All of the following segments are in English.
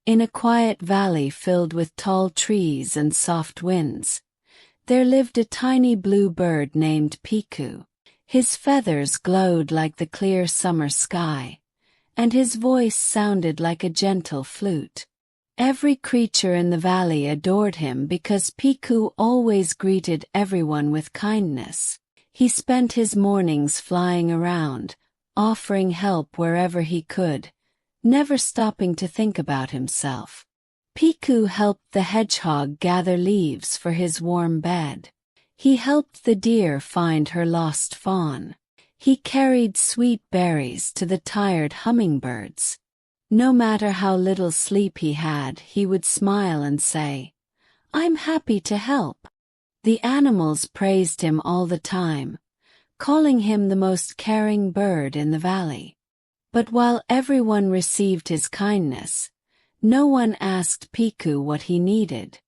In a quiet valley filled with tall trees and soft winds, there lived a tiny blue bird named Piku. His feathers glowed like the clear summer sky, and his voice sounded like a gentle flute. Every creature in the valley adored him because Piku always greeted everyone with kindness. He spent his mornings flying around, offering help wherever he could, never stopping to think about himself. Piku helped the hedgehog gather leaves for his warm bed. He helped the deer find her lost fawn. He carried sweet berries to the tired hummingbirds. No matter how little sleep he had, he would smile and say, "I'm happy to help." The animals praised him all the time, calling him the most caring bird in the valley. But while everyone received his kindness, no one asked Piku what he needed.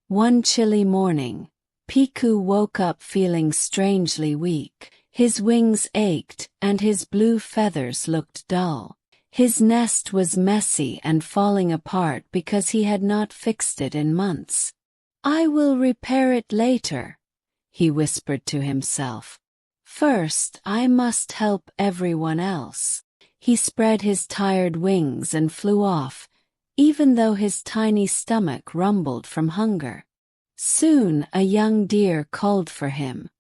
One chilly morning, Piku woke up feeling strangely weak. His wings ached and his blue feathers looked dull. His nest was messy and falling apart because he had not fixed it in months. "I will repair it later," he whispered to himself. "First, I must help everyone else." He spread his tired wings and flew off, even though his tiny stomach rumbled from hunger. Soon a young deer called for him.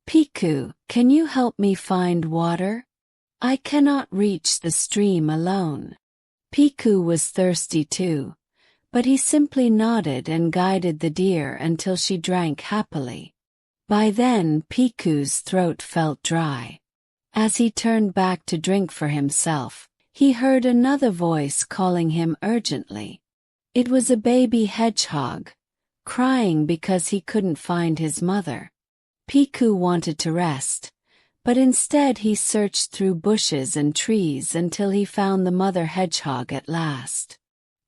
"Piku, can you help me find water? I cannot reach the stream alone." Piku was thirsty too, but he simply nodded and guided the deer until she drank happily. By then Piku's throat felt dry. As he turned back to drink for himself, he heard another voice calling him urgently. It was a baby hedgehog, crying because he couldn't find his mother. Piku wanted to rest, but instead he searched through bushes and trees until he found the mother hedgehog at last.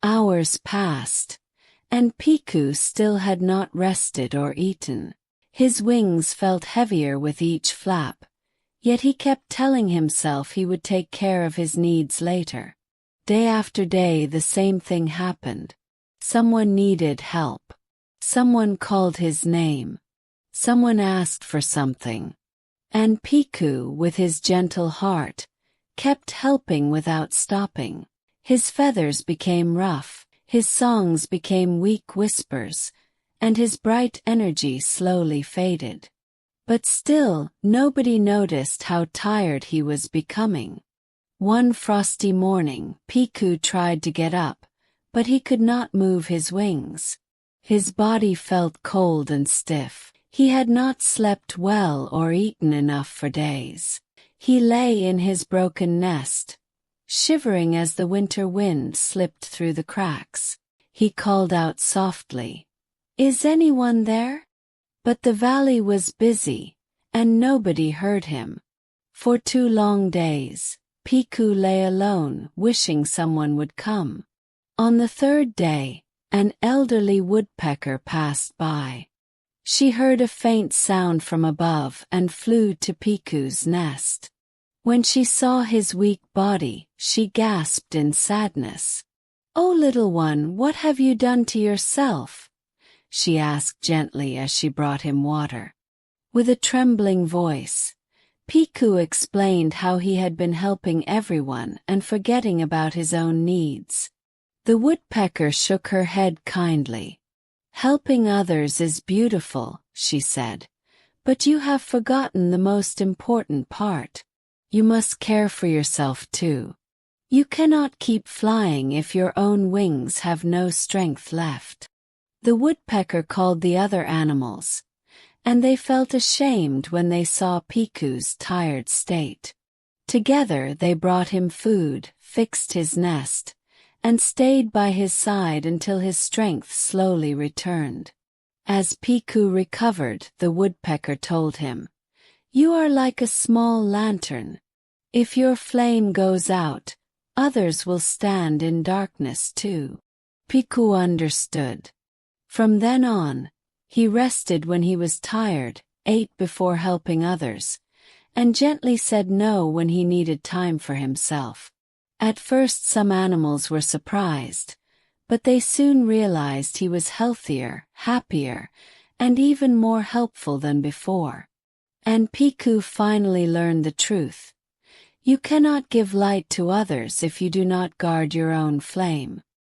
Hours passed, and Piku still had not rested or eaten. His wings felt heavier with each flap, yet he kept telling himself he would take care of his needs later. Day after day the same thing happened. Someone needed help. Someone called his name. Someone asked for something. And Piku, with his gentle heart, kept helping without stopping. His feathers became rough, his songs became weak whispers, and his bright energy slowly faded. But still, nobody noticed how tired he was becoming. One frosty morning, Piku tried to get up, but he could not move his wings. His body felt cold and stiff. He had not slept well or eaten enough for days. He lay in his broken nest, shivering as the winter wind slipped through the cracks. He called out softly, "Is anyone there?" But the valley was busy, and nobody heard him. For 2 long days, Piku lay alone, wishing someone would come. On the 3rd day, an elderly woodpecker passed by. She heard a faint sound from above and flew to Piku's nest. When she saw his weak body, she gasped in sadness. "Oh, little one, what have you done to yourself?" she asked gently as she brought him water. With a trembling voice, Piku explained how he had been helping everyone and forgetting about his own needs. The woodpecker shook her head kindly. "Helping others is beautiful," she said, "but you have forgotten the most important part. You must care for yourself too. You cannot keep flying if your own wings have no strength left." The woodpecker called the other animals, and they felt ashamed when they saw Piku's tired state. Together they brought him food, fixed his nest, and stayed by his side until his strength slowly returned. As Piku recovered, the woodpecker told him, "You are like a small lantern. If your flame goes out, others will stand in darkness too." Piku understood. From then on, he rested when he was tired, ate before helping others, and gently said no when he needed time for himself. At first some animals were surprised, But they soon realized he was healthier, happier, and even more helpful than before. And Piku finally learned the truth. You cannot give light to others if you do not guard your own flame.